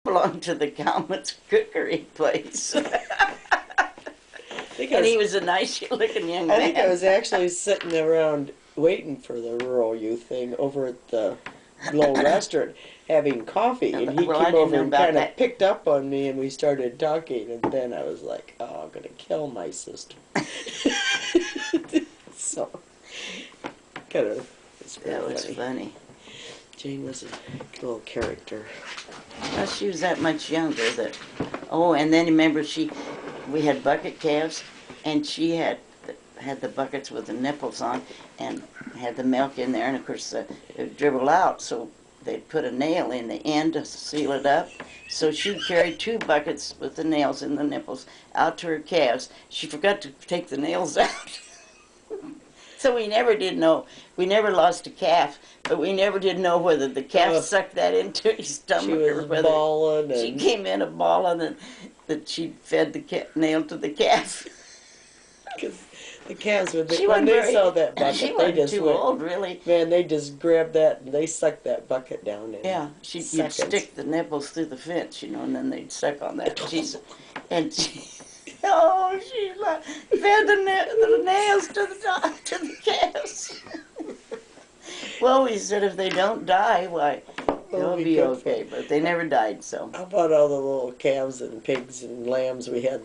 belonged to the Cowman's cookery place. think And he was a nice looking young man. I think I was actually sitting around waiting for the rural youth thing over at the little restaurant having coffee, and he Well, I came didn't over know and about kind of that. picked up on me, and we started talking, and then I was like, oh, I'm going to kill my sister. So, kind of, it's That pretty was funny. funny. Jane was a little character. Well, she was that much younger that. Oh, and then remember we had bucket calves, and she had the buckets with the nipples on, and had the milk in there, and of course it would dribble out, so they'd put a nail in the end to seal it up. So she'd carry 2 buckets with the nails in the nipples out to her calves. She forgot to take the nails out. So we never did know. We never lost a calf, but we never did know whether the calf sucked that into his stomach or whether bawling, she came in a bawling and that she fed the nail to the calf. Because the calves, when they Very, saw that bucket, she they wasn't just too went, old, really. man, they just grabbed that and they sucked that bucket down in Yeah, you'd stick the nipples through the fence, and then they'd suck on that. Oh, she fed the nails to the calves. Well, we said if they don't die, why, they'll be okay. But they never died, so. How about all the little calves and pigs and lambs we had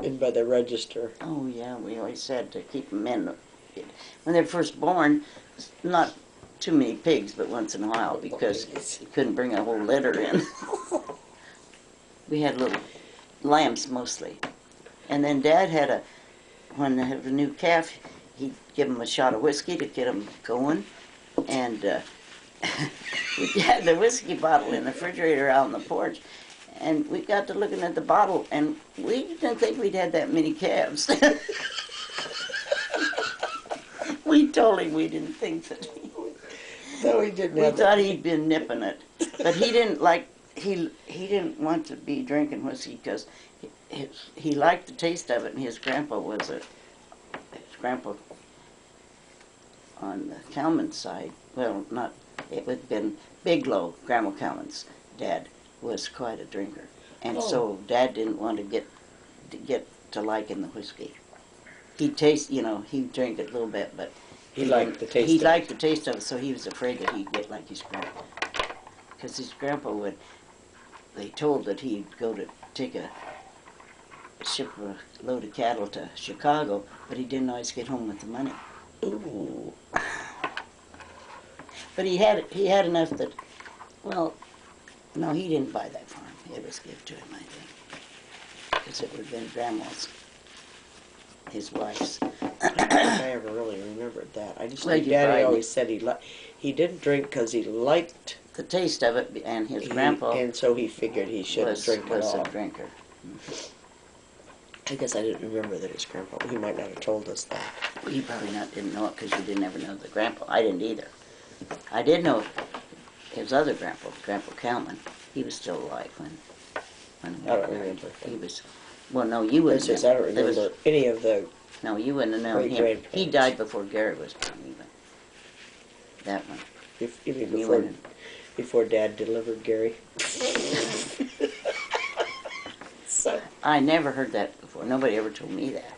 in by the register? Oh, yeah, we always said to keep them in. When they're first born, not too many pigs, but once in a while, because you couldn't bring a whole litter in. We had little lambs mostly. And then Dad had when they had a new calf, he'd give them a shot of whiskey to get them going. And we had the whiskey bottle in the refrigerator out on the porch. And we got to looking at the bottle, and we didn't think we'd had that many calves. We told him we didn't think that. No, he didn't. We thought he'd been nipping it, but he didn't like. He didn't want to be drinking whiskey because he liked the taste of it, and his grandpa on the Cowman side. Well, not. It would have been Bigelow, Grandma Cowman's dad was quite a drinker, and so Dad didn't want to get to liking the whiskey. He'd taste, he'd drink it a little bit, but he liked the taste. He liked the taste of it, so he was afraid that he'd get like his grandpa, because his grandpa would. They told that he'd go to take a ship a load of cattle to Chicago, but he didn't always get home with the money. Ooh. But he had enough that, well, no, he didn't buy that farm. It was given to him, I think, because it would have been Grandma's, his wife's. I don't think I ever really remembered that. I just know Well, Daddy always said he didn't drink because he liked the taste of it, and his grandpa, and so he figured he shouldn't drink at all. Was a drinker. I guess I didn't remember that his grandpa. He might not have told us that. He probably didn't know it because you didn't ever know the grandpa. I didn't either. I did know his other grandpa, Grandpa Cowman. He was still alive when I don't remember. He was. Well, no, you wouldn't. I don't remember any of the. No, you wouldn't have known him. He died before Gary was born, even. That one. Before Dad delivered Gary. So. I never heard that before. Nobody ever told me that.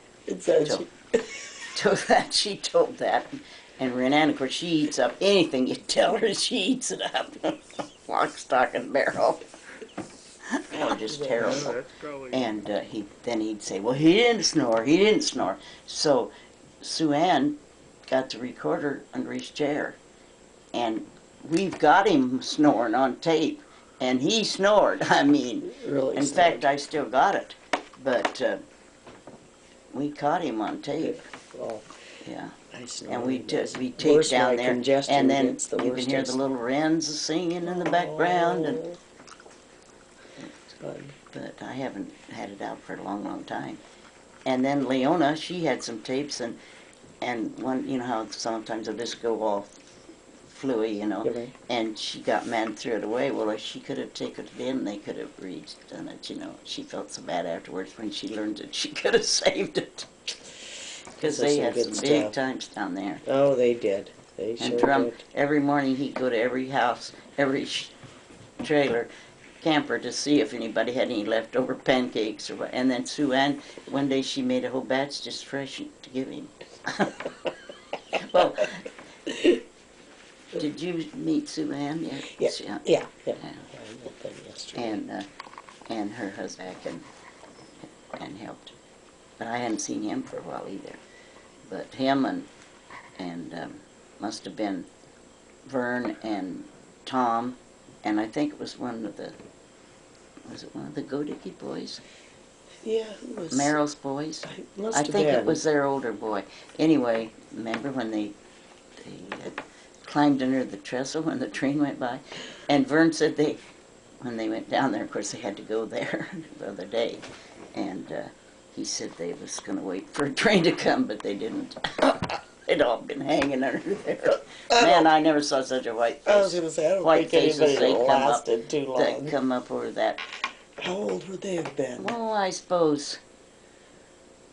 She told that. And Renan, of course, she eats up anything you tell her. She eats it up. Lock, stock, and barrel. Oh, just terrible. And then he'd say, well, he didn't snore. He didn't snore. So Sue Ann got the recorder under his chair. And we've got him snoring on tape. And he snored. I mean, really in fact, I still got it. But we caught him on tape. Well, yeah. And we taped down there, and then you can hear the little wrens singing in the background. And but I haven't had it out for a long, long time. And then Leona, she had some tapes, and one, how sometimes they'll just go all fluey, and she got mad and threw it away. Well, if she could have taken it in, they could have done it, She felt so bad afterwards when she learned that she could have saved it. Because they had some big times down there. Oh, they did. They sure did. Every morning he'd go to every house, every trailer, camper to see if anybody had any leftover pancakes or what. And then Sue Ann, one day she made a whole batch just fresh to give him. Well, did you meet Sue Ann yet? Yeah. Yeah. I met them yesterday. And her husband and helped. But I hadn't seen him for a while either. But him and must have been Vern and Tom, and I think it was one of the Godicke boys? Yeah, it was Merrill's boys? must I have think been. it was their older boy. Anyway, remember when they climbed under the trestle when the train went by? And Vern said when they went down there, of course they had to go there the other day, and he said they was going to wait for a train to come, but they didn't. They'd all been hanging under there. Man, I never saw such a white face. I was going to say, I don't White think faces, anybody they come up, lasted too long. that come up over that. How old would they have been? Well, I suppose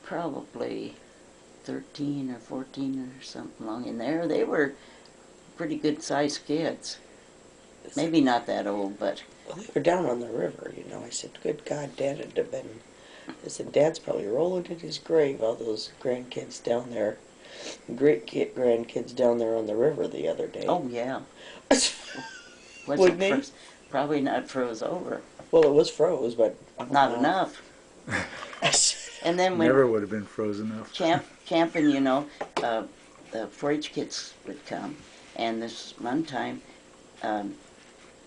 probably 13 or 14 or something along in there. They were pretty good-sized kids. Maybe not that old, but... Well, they were down on the river, you know. I said, good God, Dad would have been... I said, Dad's probably rolling in his grave, all those grandkids down there. Great grandkids down there on the river the other day. Oh, yeah. Wouldn't they? Probably not froze over. Well, it was froze, but... Not enough. And then when Never would have been frozen enough. camping, you know, the 4-H kids would come, and this one time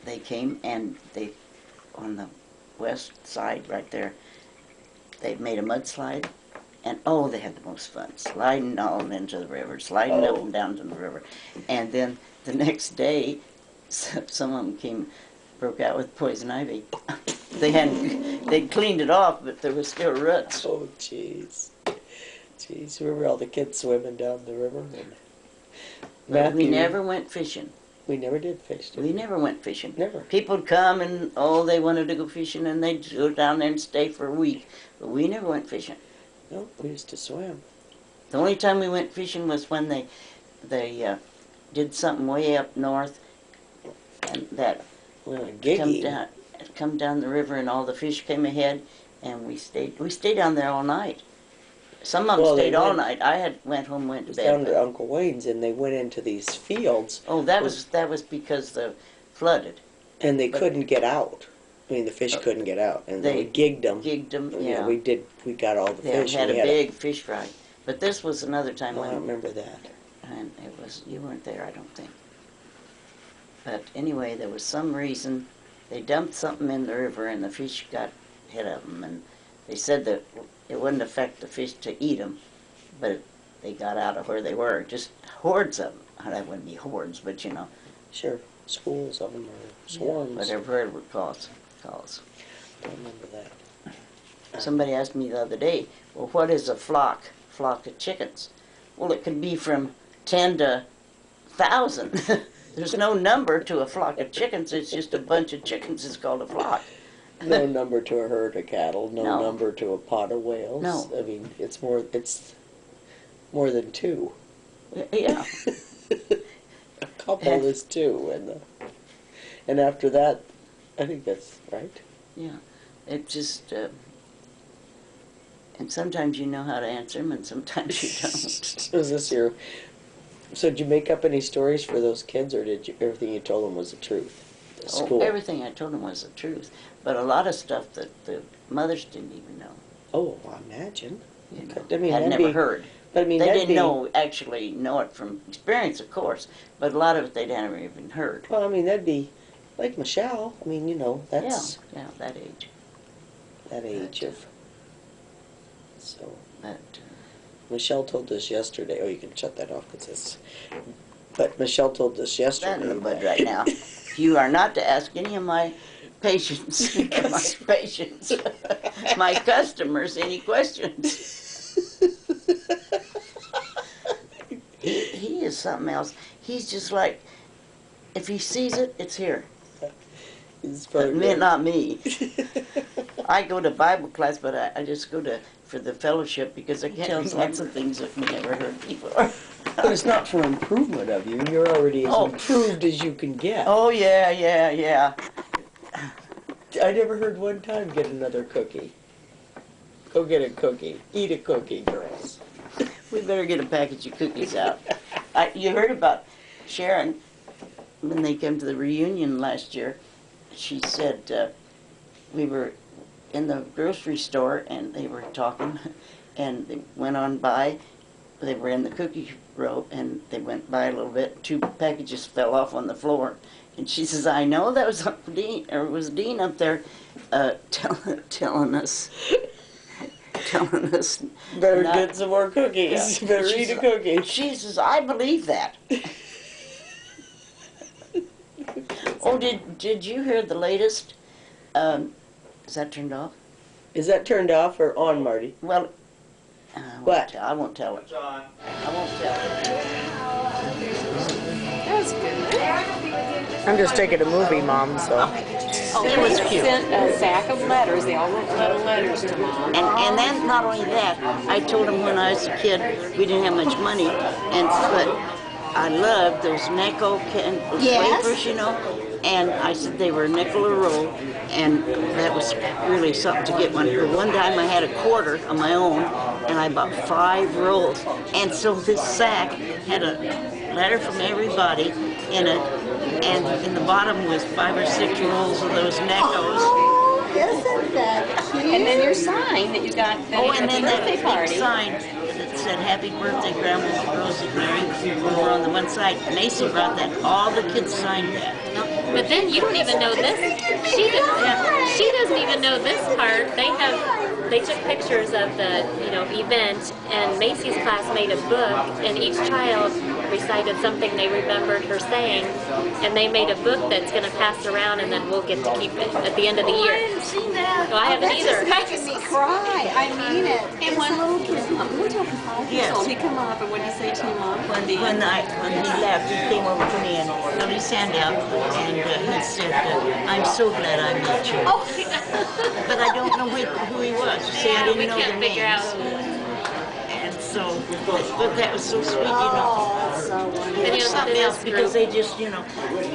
they came and they, on the west side right there, they made a mudslide, and oh, they had the most fun, sliding all into the river, sliding up and down to the river. And then the next day, some of them broke out with poison ivy. They'd cleaned it off, but there was still roots. Oh, jeez. Jeez, remember all the kids swimming down the river? And But we never went fishing. We never did fish, did We never went fishing. Never. People would come and, they wanted to go fishing, and they'd go down there and stay for a week. But we never went fishing. No, we used to swim. The only time we went fishing was when they did something way up north, and that come down the river, and all the fish came ahead, and we stayed down there all night. Some of them stayed all night. I went home, went to bed. Down to Uncle Wayne's, and they went into these fields. Oh, that was because the flooded. And they couldn't get out. I mean, the fish couldn't get out, and we gigged them. Gigged them, yeah. We did. We got all the fish. We had a big fish fry. But this was another time I when... don't remember that. And it was, you weren't there, I don't think. But anyway, there was some reason they dumped something in the river and the fish got hit of them. And they said that it wouldn't affect the fish to eat them, but they got out of where they were. Just hordes of them. That wouldn't be hordes, but you know. Sure, schools of them or swarms. Whatever it would calls. Don't remember that. Somebody asked me the other day, well, what is a flock of chickens? Well, it can be from 10 to 1,000. There's no number to a flock of chickens. It's just a bunch of chickens. It's called a flock. No number to a herd of cattle. No, No. number to a pod of whales. No. I mean, it's more than two. Yeah. A couple is two, and after that, I think that's right. Yeah. It just, and sometimes you know how to answer them and sometimes you don't. Was this your... So did you make up any stories for those kids, or did everything you told them was the truth? The school. Everything I told them was the truth. But a lot of stuff that the mothers didn't even know. Oh, I imagine. You know, I mean, had that'd never be- heard. But I mean, They that'd didn't actually know it from experience, of course, but a lot of it they'd never even heard. Well, I mean, that'd be like Michelle. I mean, you know, that's Yeah, that age. that age of. So But Michelle told us yesterday. Oh, you can shut that off because it's. But Michelle told us that yesterday. in the bud right now. You are not to ask any of my patients, my customers, any questions. He is something else. He's just like, if he sees it, it's here. It's But probably not me. I go to Bible class, but I just go for the fellowship because I can tell lots of things that we never heard before. But it's not for improvement of you. You're already as Oh. improved as you can get. Oh, yeah. I never heard one time get another cookie. Go get a cookie. Eat a cookie, girls. We better get a package of cookies out. You heard about Sharon when they came to the reunion last year. She said we were in the grocery store and they were talking, and they went on by. They were in the cookie row and they went by a little bit. 2 packages fell off on the floor, and she says, "I know that was Dean, or it was Dean up there, telling us." Better not- get some more cookies. Better eat a cookie. She says, "I believe that." Oh, did you hear the latest? Is that turned off? Is that turned off or on, Marty? Well, What? I won't tell it. I won't tell it. That's good. I'm just taking a movie, Mom, so. Oh, It was cute. Sent a sack of letters. They all wrote little letters to Mom. And then not only that, I told him when I was a kid we didn't have much money, but I loved those Necco wafers, you know. And I said they were a nickel a roll, and that was really something to get one. But one time I had a quarter on my own, and I bought 5 rolls. And so this sack had a letter from everybody in it, and in the bottom was 5 or 6 rolls of those Neccos. Isn't that cute? And then your sign that you got the Oh, and then that birthday big party. sign that said "Happy Birthday, Grandma Rosemary" over on the one side. Macy brought that. All the kids signed that. But then you don't even know this. She doesn't even know this part. They took pictures of the event, and Macy's class made a book, and each child recited something they remembered her saying, and they made a book that's going to pass around, and then we'll get to keep it at the end of the year. I haven't seen that. No, I haven't That's either. just making me cry. I mean it. And when little kid come up, we were talking 5 years Yes. old, he come up, and what did he say to you, Mom? When he left, he came over to me and held his hand out, and he said, "I'm so glad I met you." Oh, But I don't know who he was. See, I didn't We know their can't figure out. names. And so, but that was so sweet, you know. And There's something else because they just,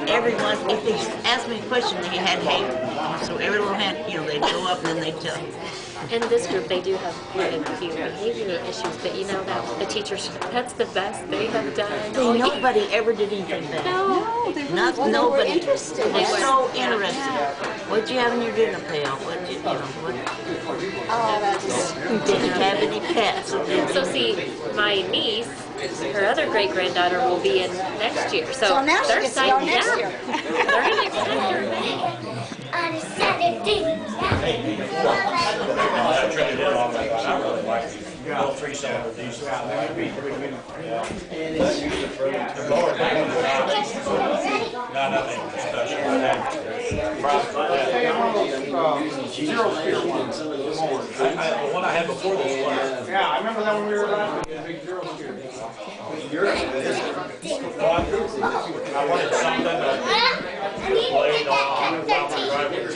everyone, if they asked me a question, they had hey. So every little hand, they'd go up and then they'd tell. In this group, they do have quite a few behavior issues, but that the teachers, that's the best they have done. See, nobody ever did anything bad. No. they really Not well, they were nobody. interested. They're were. so interested. What'd you have in your dinner pail? What? oh, that's Did you have any pets? So see, my niece, her other great-granddaughter will be in next year. So now she they're gets to go signed next down. year. They're gonna expect her. On a Saturday. I traded it on, I really like these, little 3-cylinder diesels. The blower thing was nothing special. The one I had before this was. Yeah, I remember that when we were last week, the big zero steer. I wanted something that played on while my driving.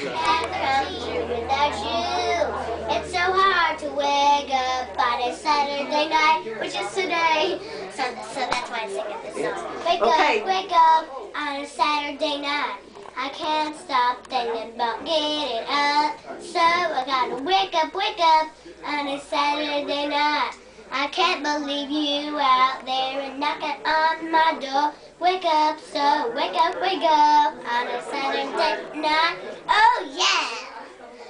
Without you, it's so hard to wake up on a Saturday night, which is today. So that's why I'm singing this song. Wake up on a Saturday night. I can't stop thinking about getting up. So I gotta wake up on a Saturday night. I can't believe you out there and knocking on my door. Wake up on a Saturday night. Oh yeah!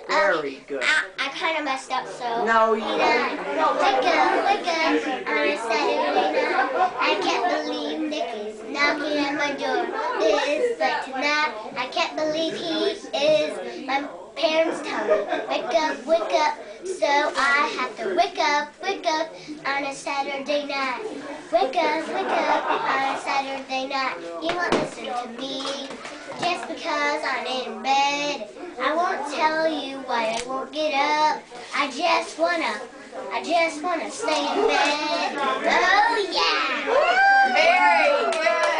Very good. I kind of messed up, so. No, you didn't. Wake up on a Saturday night. I can't believe Nicky's knocking at my door. It's like tonight. I can't believe he is. My parents tell me, wake up. So I have to wake up on a Saturday night. Wake up on a Saturday night. You won't listen to me just because I'm in bed. I won't tell you why I won't get up. I just wanna stay in bed. Oh yeah! very good.